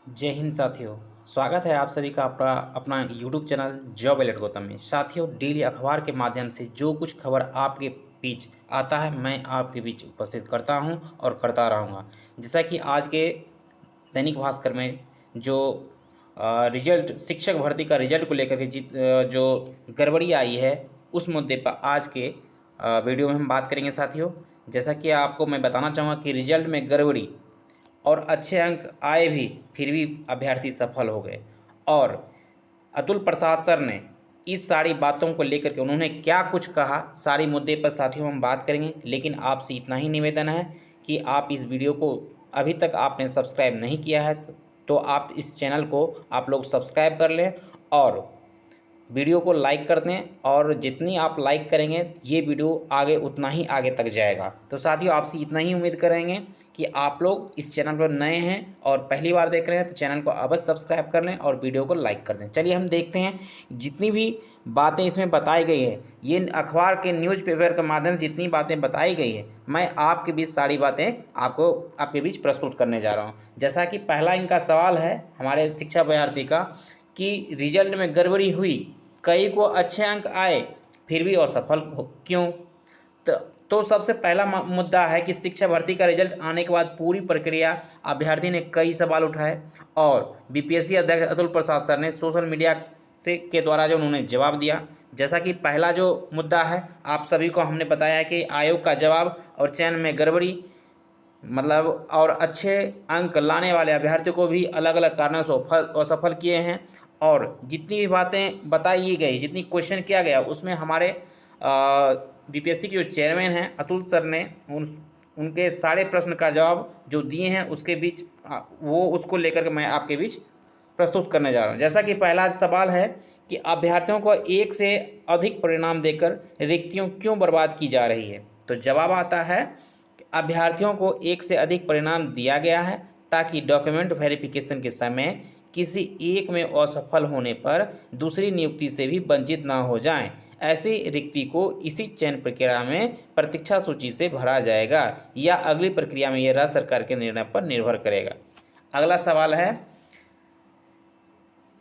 जय हिंद साथियों। स्वागत है आप सभी का अपना YouTube channel job alert Gautam में। साथियों, डेली अखबार के माध्यम से जो कुछ खबर आपके बीच आता है मैं आपके बीच उपस्थित करता हूं और करता रहूंगा। जैसा कि आज के दैनिक भास्कर में जो रिजल्ट शिक्षक भर्ती का रिजल्ट को लेकर के जो गड़बड़ी आई है उस मुद्दे पर आज के वीडियो में हम बात करेंगे साथियों। जैसा कि आपको मैं बताना चाहूँगा कि रिजल्ट में गड़बड़ी और अच्छे अंक आए भी फिर भी अभ्यर्थी सफल हो गए। और अतुल प्रसाद सर ने इस सारी बातों को लेकर के उन्होंने क्या कुछ कहा, सारी मुद्दे पर साथियों हम बात करेंगे। लेकिन आपसे इतना ही निवेदन है कि आप इस वीडियो को अभी तक आपने सब्सक्राइब नहीं किया है तो आप इस चैनल को आप लोग सब्सक्राइब कर लें और वीडियो को लाइक कर दें। और जितनी आप लाइक करेंगे ये वीडियो आगे उतना ही आगे तक जाएगा। तो साथियों, आपसे इतना ही उम्मीद करेंगे कि आप लोग इस चैनल पर नए हैं और पहली बार देख रहे हैं तो चैनल को अवश्य सब्सक्राइब कर लें और वीडियो को लाइक कर दें। चलिए हम देखते हैं जितनी भी बातें इसमें बताई गई है, ये अखबार के न्यूज़पेपर के माध्यम से जितनी बातें बताई गई है मैं आपके बीच सारी बातें आपके बीच प्रस्तुत करने जा रहा हूँ। जैसा कि पहला इनका सवाल है हमारे शिक्षा अभ्यर्थी का कि रिजल्ट में गड़बड़ी हुई, कई को अच्छे अंक आए फिर भी असफल क्यों। तो सबसे पहला मुद्दा है कि शिक्षा भर्ती का रिजल्ट आने के बाद पूरी प्रक्रिया अभ्यर्थी ने कई सवाल उठाए और बीपीएससी अध्यक्ष अतुल प्रसाद सर ने सोशल मीडिया से के द्वारा जो उन्होंने जवाब दिया। जैसा कि पहला जो मुद्दा है आप सभी को हमने बताया कि आयोग का जवाब और चयन में गड़बड़ी मतलब और अच्छे अंक लाने वाले अभ्यर्थियों को भी अलग अलग कारणों से असफल किए हैं। और जितनी भी बातें बताई गई, जितनी क्वेश्चन किया गया उसमें हमारे बीपीएससी के जो चेयरमैन हैं अतुल सर ने उनके सारे प्रश्न का जवाब जो दिए हैं उसके बीच वो उसको लेकर के मैं आपके बीच प्रस्तुत करने जा रहा हूँ। जैसा कि पहला सवाल है कि अभ्यर्थियों को एक से अधिक परिणाम देकर रिक्तियों क्यों बर्बाद की जा रही है। तो जवाब आता है कि अभ्यर्थियों को एक से अधिक परिणाम दिया गया है ताकि डॉक्यूमेंट वेरिफिकेशन के समय किसी एक में असफल होने पर दूसरी नियुक्ति से भी वंचित न हो जाएं। ऐसी रिक्ति को इसी चयन प्रक्रिया में प्रतीक्षा सूची से भरा जाएगा या अगली प्रक्रिया में यह राज्य सरकार के निर्णय पर निर्भर करेगा। अगला सवाल है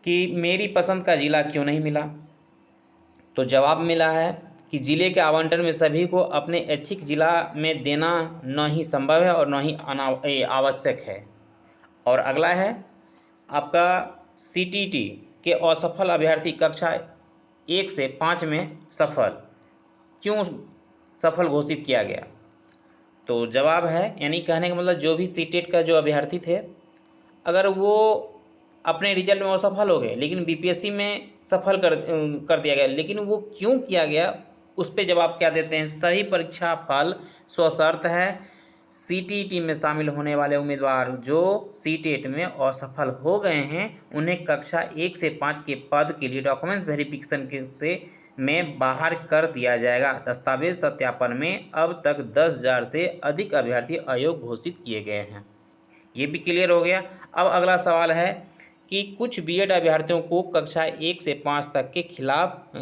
कि मेरी पसंद का जिला क्यों नहीं मिला। तो जवाब मिला है कि जिले के आवंटन में सभी को अपने ऐच्छिक जिला में देना न ही संभव है और न ही आवश्यक है। और अगला है आपका सीटीटी के असफल अभ्यर्थी कक्षा 1 से 5 में क्यों सफल घोषित किया गया। तो जवाब है यानी कहने का मतलब जो भी सीटेट का जो अभ्यर्थी थे अगर वो अपने रिजल्ट में असफल हो गए लेकिन बीपीएससी में सफल कर दिया गया, लेकिन वो क्यों किया गया उस पर जवाब क्या देते हैं, सही परीक्षा फल स्वशर्त है। सीटीटी में शामिल होने वाले उम्मीदवार जो सीटेट में असफल हो गए हैं उन्हें कक्षा 1 से 5 के पद के लिए डॉक्यूमेंट्स वेरिफिकेशन से में बाहर कर दिया जाएगा। दस्तावेज सत्यापन में अब तक 10,000 से अधिक अभ्यर्थी अयोग्य घोषित किए गए हैं। ये भी क्लियर हो गया। अब अगला सवाल है कि कुछ बीएड अभ्यर्थियों को कक्षा 1 से 5 तक के खिलाफ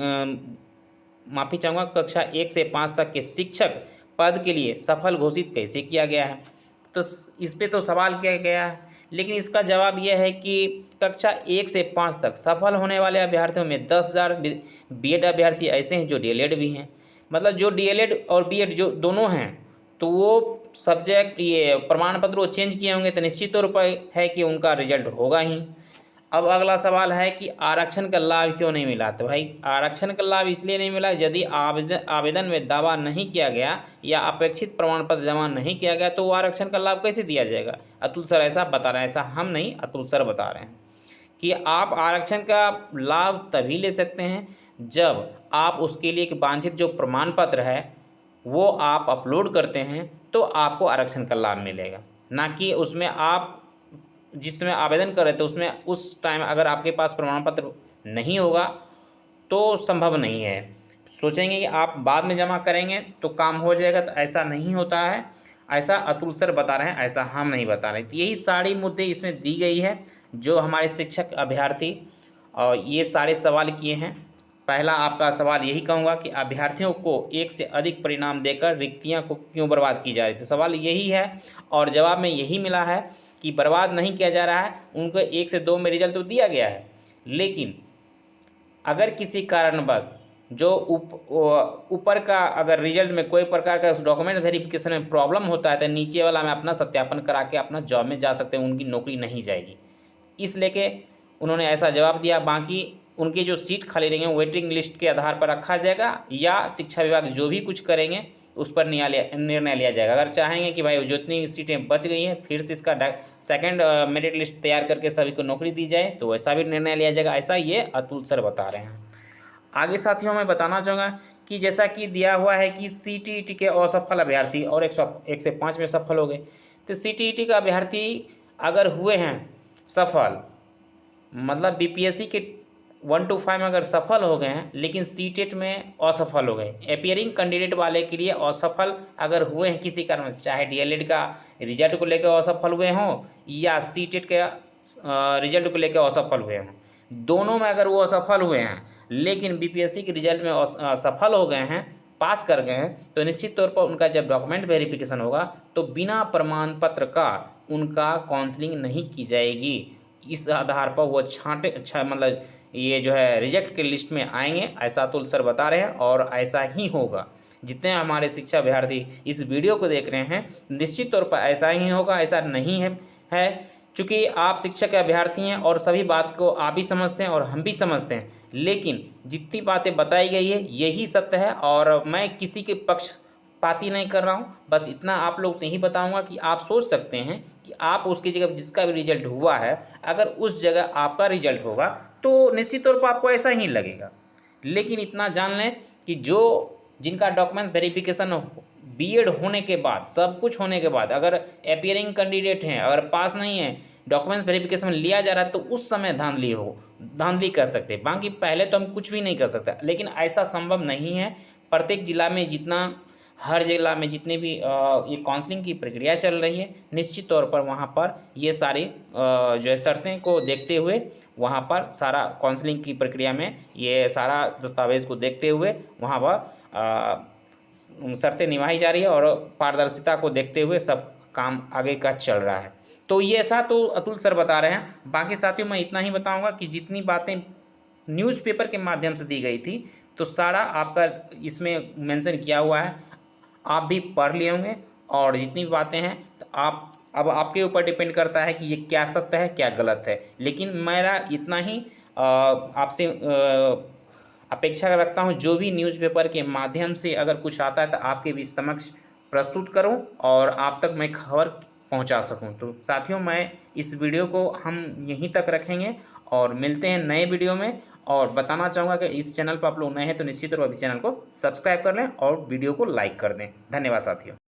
माफ़ी चाहूँगा कक्षा 1 से 5 तक के शिक्षक पद के लिए सफल घोषित कैसे किया गया है। तो इस पे तो सवाल किया गया है लेकिन इसका जवाब यह है कि कक्षा 1 से 5 तक सफल होने वाले अभ्यर्थियों में 10,000 बीएड अभ्यर्थी ऐसे हैं जो डीएलएड भी हैं। मतलब जो डीएलएड और बीएड जो दोनों हैं तो वो सब्जेक्ट ये प्रमाण पत्र वो चेंज किए होंगे तो निश्चित तौर पर है कि उनका रिजल्ट होगा ही। अब अगला सवाल है कि आरक्षण का लाभ क्यों नहीं मिला। तो भाई आरक्षण का लाभ इसलिए नहीं मिला यदि आवेदन में दावा नहीं किया गया या अपेक्षित प्रमाण पत्र जमा नहीं किया गया तो वो आरक्षण का लाभ कैसे दिया जाएगा। अतुल सर ऐसा बता रहे हैं, ऐसा हम नहीं अतुल सर बता रहे हैं कि आप आरक्षण का लाभ तभी ले सकते हैं जब आप उसके लिए एक वांछित जो प्रमाण पत्र है वो आप अपलोड करते हैं तो आपको आरक्षण का लाभ मिलेगा, ना कि उसमें आप जिसमें आवेदन कर रहे थे उसमें उस टाइम अगर आपके पास प्रमाण पत्र नहीं होगा तो संभव नहीं है। सोचेंगे कि आप बाद में जमा करेंगे तो काम हो जाएगा, तो ऐसा नहीं होता है। ऐसा अतुल सर बता रहे हैं, ऐसा हम नहीं बता रहे। तो यही सारी मुद्दे इसमें दी गई है जो हमारे शिक्षक अभ्यर्थी और ये सारे सवाल किए हैं। पहला आपका सवाल यही कहूँगा कि अभ्यर्थियों को एक से अधिक परिणाम देकर रिक्तियाँ को क्यों बर्बाद की जा रही थी, सवाल यही है और जवाब में यही मिला है कि बर्बाद नहीं किया जा रहा है, उनको 1 से 2 में रिजल्ट तो दिया गया है। लेकिन अगर किसी कारणवश जो ऊपर का अगर रिजल्ट में कोई प्रकार का डॉक्यूमेंट वेरिफिकेशन में प्रॉब्लम होता है तो नीचे वाला में अपना सत्यापन करा के अपना जॉब में जा सकते हैं, उनकी नौकरी नहीं जाएगी। इस लेके उन्होंने ऐसा जवाब दिया। बाकी उनकी जो सीट खाली रहेंगे वेटिंग लिस्ट के आधार पर रखा जाएगा या शिक्षा विभाग जो भी कुछ करेंगे उस पर निर्णय लिया जाएगा। अगर चाहेंगे कि भाई जितनी सीटें बच गई हैं फिर से इसका सेकंड मेरिट लिस्ट तैयार करके सभी को नौकरी दी जाए तो वैसा भी निर्णय लिया जाएगा, ऐसा ये अतुल सर बता रहे हैं। आगे साथियों मैं बताना चाहूँगा कि जैसा कि दिया हुआ है कि CTET के असफल अभ्यर्थी और 101 से 5 में सफल हो गए, तो CTET का अभ्यर्थी अगर हुए हैं सफल, मतलब BPSC के 1 to 5 में अगर सफल हो गए हैं लेकिन CTET में असफल हो गए, अपियरिंग कैंडिडेट वाले के लिए असफल अगर हुए हैं किसी कारण, चाहे DLED का रिजल्ट को लेकर असफल हुए हों या CTET के रिजल्ट को लेकर असफल हुए हों, दोनों में अगर वो असफल हुए हैं लेकिन BPSC के रिजल्ट में सफल हो गए हैं, पास कर गए हैं, तो निश्चित तौर पर उनका जब डॉक्यूमेंट वेरिफिकेशन होगा तो बिना प्रमाण पत्र का उनका काउंसलिंग नहीं की जाएगी। इस आधार पर वो मतलब ये जो है रिजेक्ट के लिस्ट में आएंगे, ऐसा अतुल सर बता रहे हैं और ऐसा ही होगा। जितने हमारे शिक्षा अभ्यर्थी इस वीडियो को देख रहे हैं निश्चित तौर पर ऐसा ही होगा, ऐसा नहीं है चूँकि आप शिक्षक के अभ्यर्थी हैं और सभी बात को आप भी समझते हैं और हम भी समझते हैं, लेकिन जितनी बातें बताई गई है यही सत्य है और मैं किसी के पक्षपाती नहीं कर रहा हूँ। बस इतना आप लोग से ही बताऊँगा कि आप सोच सकते हैं कि आप उसकी जगह जिसका भी रिजल्ट हुआ है अगर उस जगह आपका रिजल्ट होगा तो निश्चित तौर पर आपको ऐसा ही लगेगा। लेकिन इतना जान लें कि जिनका डॉक्यूमेंट्स वेरिफिकेशन B.Ed होने के बाद, सब कुछ होने के बाद अगर अपियरिंग कैंडिडेट हैं, अगर पास नहीं है, डॉक्यूमेंट्स वेरिफिकेशन लिया जा रहा है तो उस समय धांधली कर सकते हैं। बाकी पहले तो हम कुछ भी नहीं कर सकते, लेकिन ऐसा संभव नहीं है। प्रत्येक जिला में हर जिला में जितने भी ये काउंसलिंग की प्रक्रिया चल रही है निश्चित तौर पर वहाँ पर ये सारी जो है शर्तें को देखते हुए वहाँ पर सारा काउंसलिंग की प्रक्रिया में ये सारा दस्तावेज़ को देखते हुए वहाँ पर शर्तें निभाई जा रही है और पारदर्शिता को देखते हुए सब काम आगे का चल रहा है। तो ये ऐसा तो अतुल सर बता रहे हैं। बाकी साथियों मैं इतना ही बताऊंगा कि जितनी बातें न्यूज़पेपर के माध्यम से दी गई थी तो सारा आपका इसमें मेंशन किया हुआ है, आप भी पढ़ लिए होंगे और जितनी बातें हैं तो अब आपके ऊपर डिपेंड करता है कि ये क्या सत्य है क्या गलत है। लेकिन मेरा इतना ही आपसे अपेक्षा रखता हूँ, जो भी न्यूज़पेपर के माध्यम से अगर कुछ आता है तो आपके बीच समक्ष प्रस्तुत करूँ और आप तक मैं खबर पहुँचा सकूँ। तो साथियों मैं इस वीडियो को हम यहीं तक रखेंगे और मिलते हैं नए वीडियो में। और बताना चाहूँगा कि इस चैनल पर आप लोग नए हैं तो निश्चित रूप से इस चैनल को सब्सक्राइब कर लें और वीडियो को लाइक कर दें। धन्यवाद साथियों।